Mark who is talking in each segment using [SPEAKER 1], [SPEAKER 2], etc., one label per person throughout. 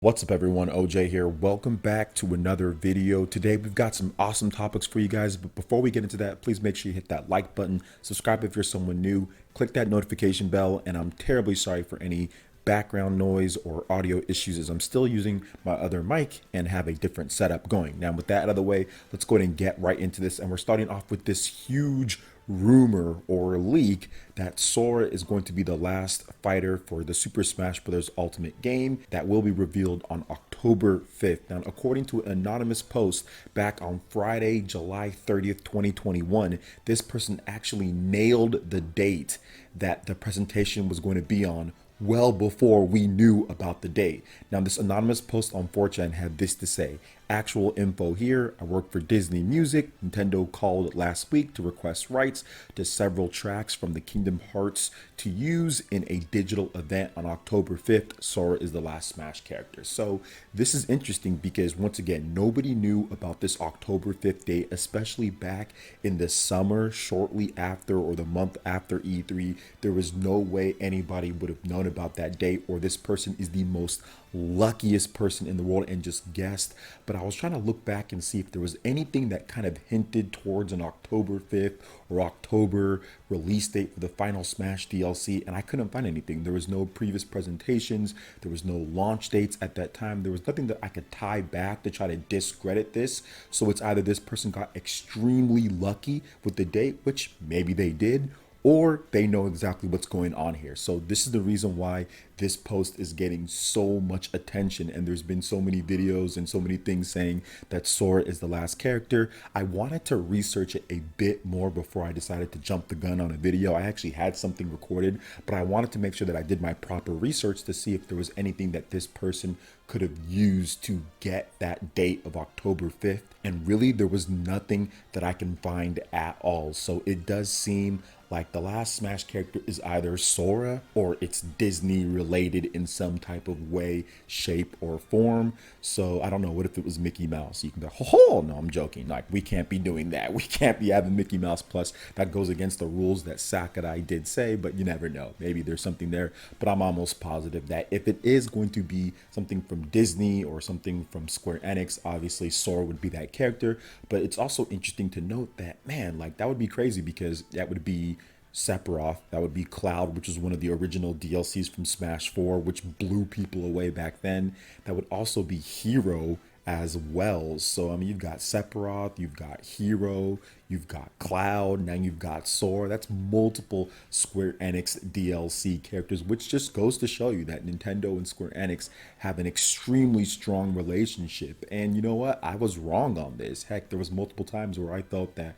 [SPEAKER 1] What's up everyone, OJ here. Welcome back to another video. Today we've got some awesome topics for you guys, but before we get into that, please make sure you hit that like button, subscribe if you're someone new, click that notification bell, and I'm terribly sorry for any background noise or audio issues as I'm still using my other mic and have a different setup going. Now with that out of the way, let's go ahead and get right into this, and we're starting off with this huge rumor or leak that Sora is going to be the last fighter for the Super Smash Bros. Ultimate game that will be revealed on October 5th. Now, according to an anonymous post back on Friday, July 30th, 2021, this person actually nailed the date that the presentation was going to be on well before we knew about the date. Now, this anonymous post on 4chan had this to say: actual info here. I work for Disney Music. Nintendo called last week to request rights to several tracks from the Kingdom Hearts to use in a digital event on October 5th. Sora is the last Smash character. So this is interesting because once again, nobody knew about this October 5th date, especially back in the summer, shortly after or the month after E3. There was no way anybody would have known about that date, or this person is the most luckiest person in the world and just guessed. But I was trying to look back and see if there was anything that kind of hinted towards an October 5th or October release date for the final Smash DLC, and I couldn't find anything. There was no previous presentations, there was no launch dates at that time, there was nothing that I could tie back to try to discredit this. So it's either this person got extremely lucky with the date, which maybe they did, or they know exactly what's going on here. So this is the reason why this post is getting so much attention, and there's been so many videos and so many things saying that Sora is the last character. I wanted to research it a bit more before I decided to jump the gun on a video. I actually had something recorded, but I wanted to make sure that I did my proper research to see if there was anything that this person could have used to get that date of October 5th. And really, there was nothing that I can find at all. So it does seem like the last Smash character is either Sora or it's Disney related in some type of way, shape, or form. So I don't know. What if it was Mickey Mouse? You can be like, ho, no, I'm joking. Like, we can't be doing that. We can't be having Mickey Mouse Plus. That goes against the rules that Sakurai did say, but you never know. Maybe there's something there. But I'm almost positive that if it is going to be something from Disney or something from Square Enix, obviously Sora would be that character. But it's also interesting to note that, man, like, that would be crazy because that would be Sephiroth, that would be Cloud, which was one of the original DLCs from Smash 4, which blew people away back then. That would also be Hero as well. So I mean, you've got Sephiroth, you've got Hero, you've got Cloud, now you've got Sora. That's multiple Square Enix DLC characters, which just goes to show you that Nintendo and Square Enix have an extremely strong relationship. And you know what? I was wrong on this. Heck, there was multiple times where I thought that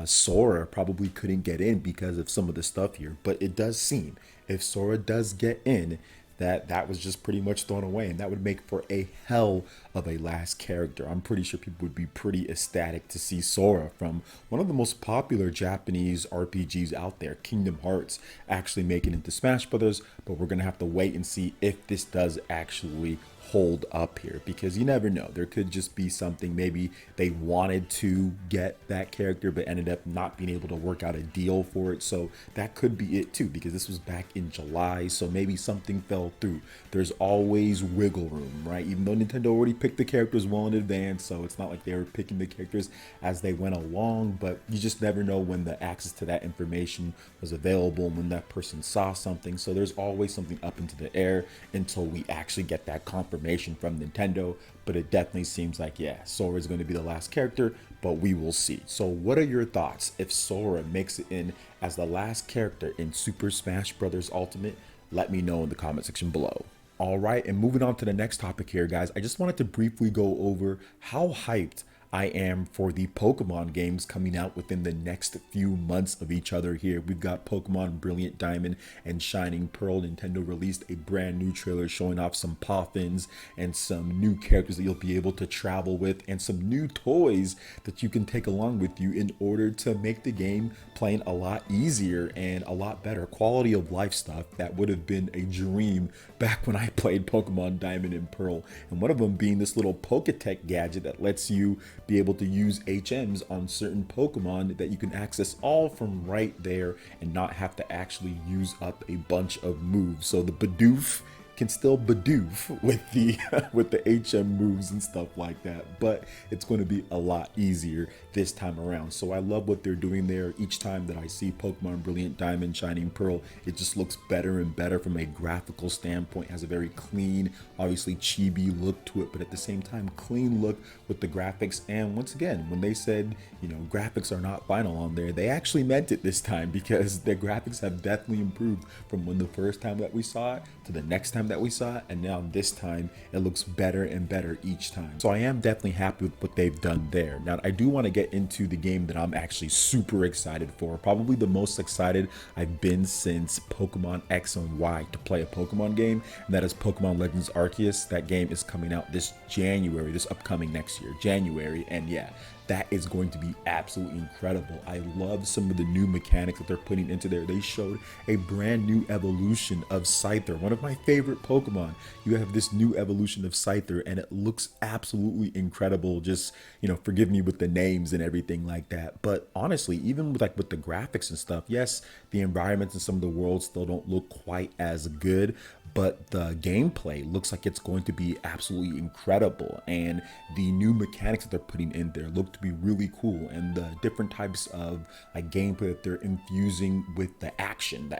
[SPEAKER 1] Sora probably couldn't get in because of some of the stuff here. But it does seem if Sora does get in, that was just pretty much thrown away, and that would make for a hell of a last character. I'm pretty sure people would be pretty ecstatic to see Sora from one of the most popular Japanese RPGs out there, Kingdom Hearts, actually make it into Smash Brothers. But we're gonna have to wait and see if this does actually hold up here, because you never know. There could just be something. Maybe they wanted to get that character but ended up not being able to work out a deal for it. So that could be it too, because this was back in July, so maybe something fell through. There's always wiggle room, right? Even though Nintendo already picked the characters well in advance, so it's not like they were picking the characters as they went along. But you just never know when the access to that information was available, when that person saw something. So there's always something up into the air until we actually get that confirmation from Nintendo. But it definitely seems like, yeah, Sora is going to be the last character, but we will see. So what are your thoughts if Sora makes it in as the last character in Super Smash Bros. Ultimate? Let me know in the comment section below. All right, and moving on to the next topic here, guys, I just wanted to briefly go over how hyped I am for the Pokemon games coming out within the next few months of each other here. We've got Pokemon Brilliant Diamond and Shining Pearl. Nintendo released a brand new trailer showing off some Poffins and some new characters that you'll be able to travel with, and some new toys that you can take along with you in order to make the game playing a lot easier and a lot better. Quality of life stuff that would have been a dream back when I played Pokemon Diamond and Pearl. And one of them being this little Poketech gadget that lets you be able to use HMs on certain Pokemon that you can access all from right there and not have to actually use up a bunch of moves. So the Bidoof can still Bidoof with the with the HM moves and stuff like that, but it's going to be a lot easier this time around. So I love what they're doing there. Each time that I see Pokemon Brilliant Diamond, Shining Pearl, it just looks better and better from a graphical standpoint. It has a very clean, obviously chibi look to it, but at the same time clean look with the graphics. And once again, when they said, you know, graphics are not final on there, they actually meant it this time, because the graphics have definitely improved from when the first time that we saw it to the next time that we saw it, and now this time it looks better and better each time. So I am definitely happy with what they've done there. Now I do want to get into the game that I'm actually super excited for, probably the most excited I've been since Pokemon X and Y to play a Pokemon game, and that is Pokemon Legends Arceus. That game is coming out this January, this upcoming next year, January, and yeah, that is going to be absolutely incredible. I love some of the new mechanics that they're putting into there. They showed a brand new evolution of Scyther, one of my favorite Pokemon. You have this new evolution of Scyther, and it looks absolutely incredible. Just, you know, forgive me with the names and everything like that. But honestly, even with with the graphics and stuff, yes, the environments and some of the worlds still don't look quite as good, but the gameplay looks like it's going to be absolutely incredible, and the new mechanics that they're putting in there look to be really cool, and the different types of gameplay that they're infusing with the action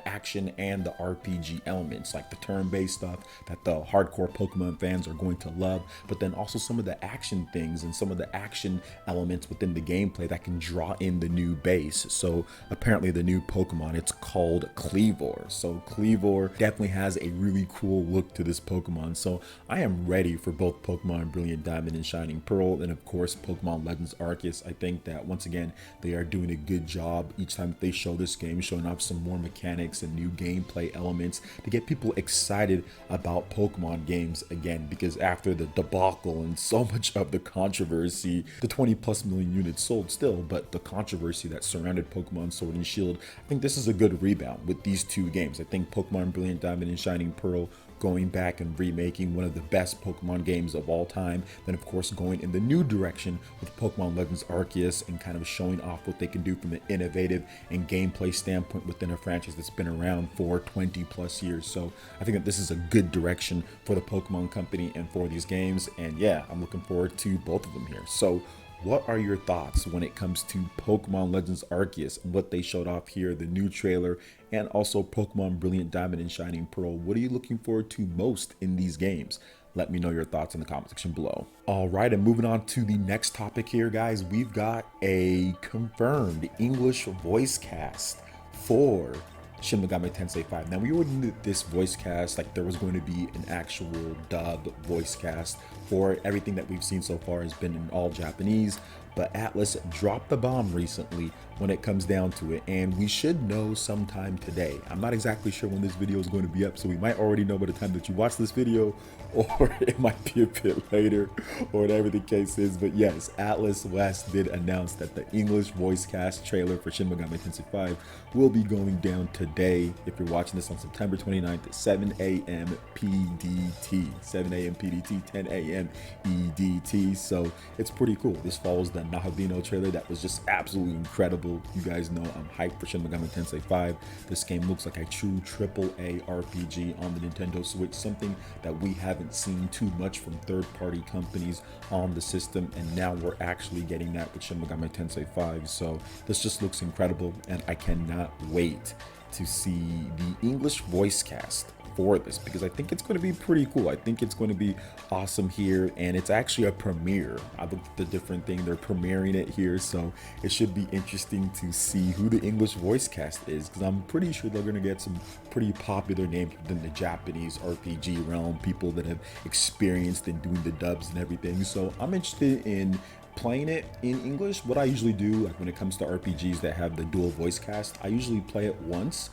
[SPEAKER 1] and the RPG elements, like the turn-based stuff that the hardcore Pokemon fans are going to love, but then also some of the action things and some of the action elements within the gameplay that can draw in the new base. So apparently the new Pokemon, it's called Kleavor. So Kleavor definitely has a really cool look to this Pokemon. So I am ready for both Pokemon Brilliant Diamond and Shining Pearl, and of course Pokemon Legends Arceus. I think that once again they are doing a good job each time that they show this game, showing off some more mechanics and new gameplay elements to get people excited about Pokemon games again, because after the debacle and so much of the controversy, the 20+ million units sold still, but the controversy that surrounded Pokemon Sword and Shield, I think this is a good rebound with these two games. I think Pokemon Brilliant Diamond and Shining Pearl going back and remaking one of the best Pokemon games of all time, then of course going in the new direction with Pokemon Legends Arceus and kind of showing off what they can do from an innovative and gameplay standpoint within a franchise that's been around for 20+ years. So I think that this is a good direction for the Pokemon company and for these games, and yeah, I'm looking forward to both of them here. So what are your thoughts when it comes to Pokemon Legends Arceus and what they showed off here, the new trailer, and also Pokemon Brilliant Diamond and Shining Pearl? What are you looking forward to most in these games? Let me know your thoughts in the comment section below. All right, and moving on to the next topic here, guys, we've got a confirmed English voice cast for Shin Megami Tensei 5. Now, we already knew this voice cast, like there was going to be an actual dub voice cast for it. Everything that we've seen so far has been in all Japanese, but Atlas dropped the bomb recently when it comes down to it, and we should know sometime today. I'm not exactly sure when this video is going to be up, so we might already know by the time that you watch this video, or it might be a bit later, or whatever the case is. But yes, Atlas West did announce that the English voice cast trailer for Shin Megami Tensei 5 will be going down today. If you're watching this on September 29th at 7 a.m. PDT, 7 a.m. PDT, 10 a.m. EDT. So it's pretty cool. This follows the Nahabino trailer that was just absolutely incredible. You guys know I'm hyped for Shin Megami Tensei 5. This game looks like a true AAA RPG on the Nintendo Switch, something that we haven't seen too much from third-party companies on the system, and now we're actually getting that with Shin Megami Tensei 5. So this just looks incredible, and I cannot wait to see the English voice cast for this, because I think it's going to be pretty cool. I think it's going to be awesome here, and it's actually a premiere. I looked at the different thing, they're premiering it here, so it should be interesting to see who the English voice cast is, because I'm pretty sure they're going to get some pretty popular names within the Japanese RPG realm, people that have experienced in doing the dubs and everything. So I'm interested in playing it in English. What I usually do, like when it comes to RPGs that have the dual voice cast, I usually play it once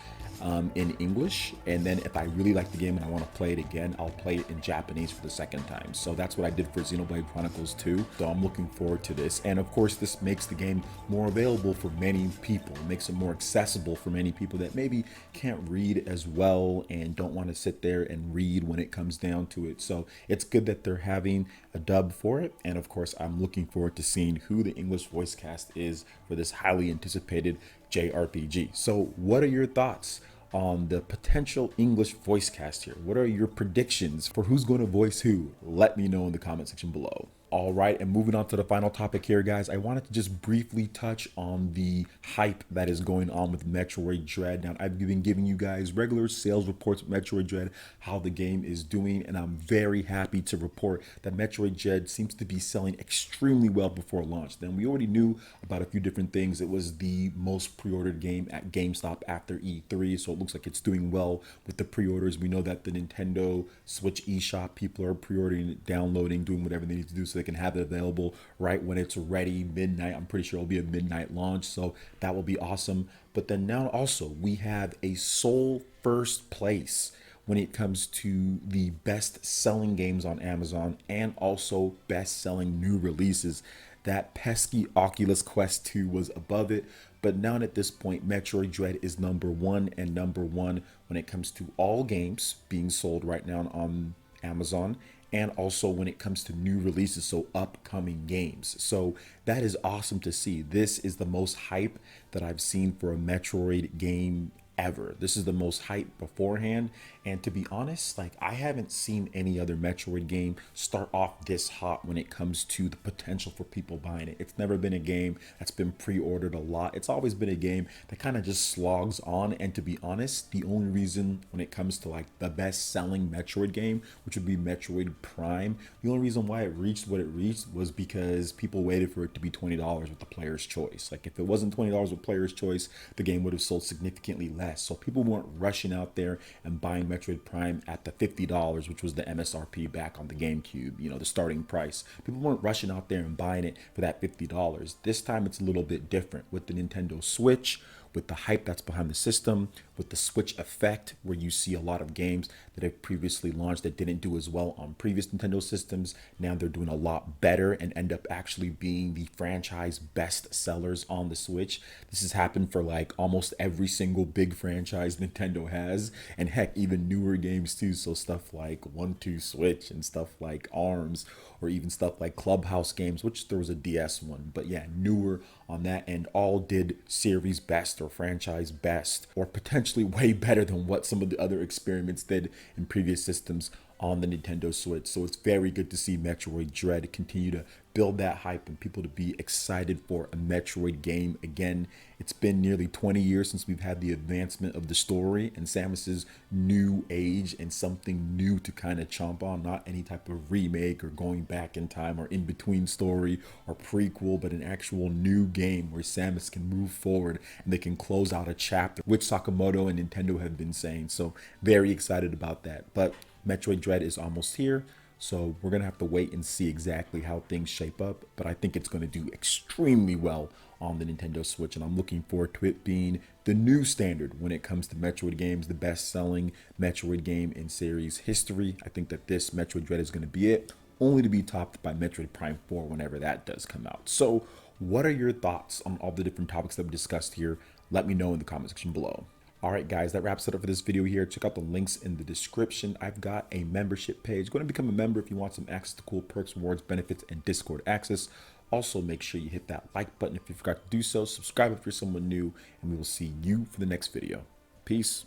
[SPEAKER 1] in English, and then if I really like the game and I want to play it again, I'll play it in Japanese for the second time. So that's what I did for Xenoblade Chronicles 2. So I'm looking forward to this, and of course this makes the game more available for many people. It makes it more accessible for many people that maybe can't read as well and don't want to sit there and read when it comes down to it. So it's good that they're having a dub for it, and of course I'm looking forward to seeing who the English voice cast is for this highly anticipated JRPG. So what are your thoughts on the potential English voice cast here. What are your predictions for who's going to voice who? Let me know in the comment section below. All right, and moving on to the final topic here, guys, I wanted to just briefly touch on the hype that is going on with Metroid Dread. Now, I've been giving you guys regular sales reports of Metroid Dread, how the game is doing, and I'm very happy to report that Metroid Dread seems to be selling extremely well before launch. Then we already knew about a few different things. It was the most pre-ordered game at GameStop after E3, so it looks like it's doing well with the pre-orders. We know that the Nintendo Switch eShop, people are pre-ordering it, downloading, doing whatever they need to do so they can have it available right when it's ready, midnight. I'm pretty sure it'll be a midnight launch, so that will be awesome. But then now also we have a sole first place when it comes to the best selling games on Amazon and also best selling new releases. That pesky Oculus Quest 2 was above it, but now at this point, Metroid Dread is #1 and #1 when it comes to all games being sold right now on Amazon, and also when it comes to new releases, so upcoming games. So that is awesome to see. This is the most hype that I've seen for a Metroid game ever. This is the most hype beforehand, and to be honest, like, I haven't seen any other Metroid game start off this hot when it comes to the potential for people buying it. It's never been a game that's been pre-ordered a lot. It's always been a game that kind of just slogs on, and to be honest, the only reason when it comes to like the best selling Metroid game, which would be Metroid Prime, the only reason why it reached what it reached was because people waited for it to be $20 with the player's choice. Like, if it wasn't $20 with player's choice, the game would have sold significantly less. So people weren't rushing out there and buying Metroid Prime at the $50, which was the MSRP back on the GameCube, you know, the starting price. People weren't rushing out there and buying it for that $50. This time it's a little bit different with the Nintendo Switch, with the hype that's behind the system, with the Switch effect, where you see a lot of games that have previously launched that didn't do as well on previous Nintendo systems. Now they're doing a lot better and end up actually being the franchise best sellers on the Switch. This has happened for like almost every single big franchise Nintendo has, and heck, even newer games too. So stuff like 1-2 Switch and stuff like ARMS, or even stuff like Clubhouse games, which there was a DS one, but yeah, newer on that end, all did series best or franchise best, or potentially way better than what some of the other experiments did in previous systems on the Nintendo Switch. So it's very good to see Metroid Dread continue to build that hype and people to be excited for a Metroid game again. It's been nearly 20 years since we've had the advancement of the story and Samus's new age and something new to kind of chomp on, not any type of remake or going back in time or in between story or prequel, but an actual new game where Samus can move forward and they can close out a chapter, which Sakamoto and Nintendo have been saying. So very excited about that. But Metroid Dread is almost here, so we're going to have to wait and see exactly how things shape up, but I think it's going to do extremely well on the Nintendo Switch, and I'm looking forward to it being the new standard when it comes to Metroid games, the best-selling Metroid game in series history. I think that this Metroid Dread is going to be it, only to be topped by Metroid Prime 4 whenever that does come out. So what are your thoughts on all the different topics that we discussed here? Let me know in the comment section below. All right, guys, that wraps it up for this video here. Check out the links in the description. I've got a membership page. Go ahead and become a member if you want some access to cool perks, rewards, benefits, and Discord access. Also, make sure you hit that like button if you forgot to do so. Subscribe if you're someone new, and we will see you for the next video. Peace.